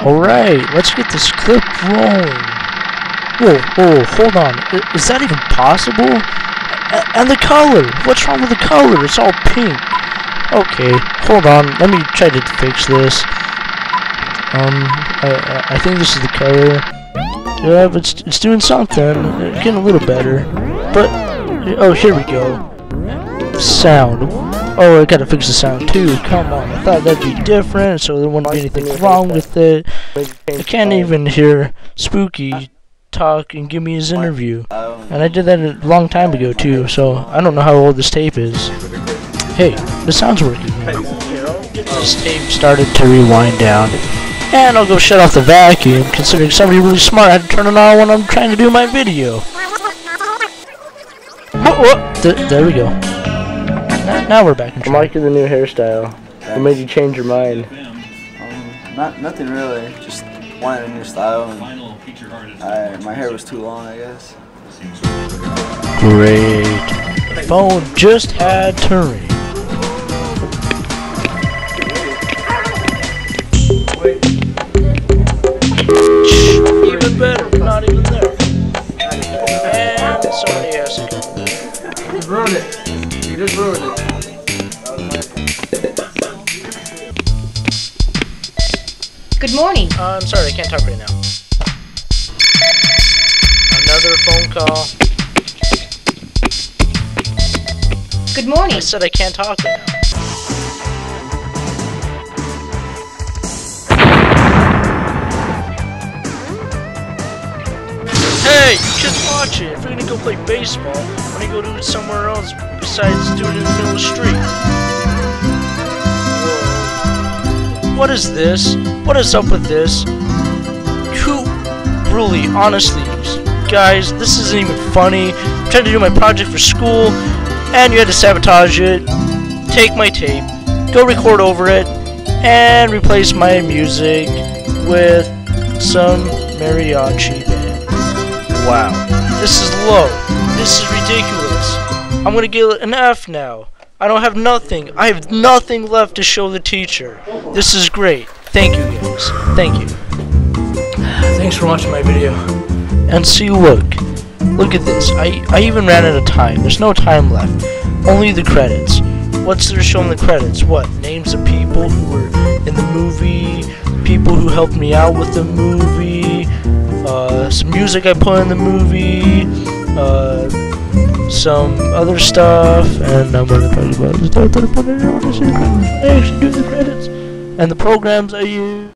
Alright, let's get this clip rolling. Whoa, hold on. Is that even possible? And the color! What's wrong with the color? It's all pink. Okay, hold on. Let me try to fix this. I think this is the color. Yeah, but it's doing something. It's getting a little better. But, oh, here we go. Sound. Oh, I gotta fix the sound too. Come on, I thought that'd be different, so there wouldn't be anything wrong with it. I can't even hear Spooky talk and give me his interview. And I did that a long time ago too, so I don't know how old this tape is. Hey, the sound's working. This tape started to rewind down. And I'll go shut off the vacuum, considering somebody really smart had to turn it on when I'm trying to do my video. There we go. Now we're back in track. I'm liking the new hairstyle. What made you change your mind? Nothing really. Just wanted a new style, and my hair was too long, I guess. Great. The phone just had to ring. Even better, we're not even there. And somebody has to go. You ruined it. You just ruined it. Good morning. I'm sorry, I can't talk right now. Another phone call. Good morning. I said I can't talk right now. Hey, you just watch it. If we're gonna go play baseball, why don't you go do it somewhere else besides doing it in the middle of the street? Whoa. What is this? What is up with this? Who, really, honestly, guys, this isn't even funny. I'm trying to do my project for school, and you had to sabotage it, take my tape, go record over it, and replace my music with some mariachi band. Wow, this is low. This is ridiculous. I'm gonna get an F now. I don't have nothing. I have nothing left to show the teacher. This is great. Thank you, guys. Thank you. Thanks for watching my video. And see, look at this. I even ran out of time. There's no time left. Only the credits. What's there showing the credits? What? Names of people who were in the movie, people who helped me out with the movie, some music I put in the movie, some other stuff, and I'm gonna talk about the stuff that I put in there. I actually do the credits and the programs I use.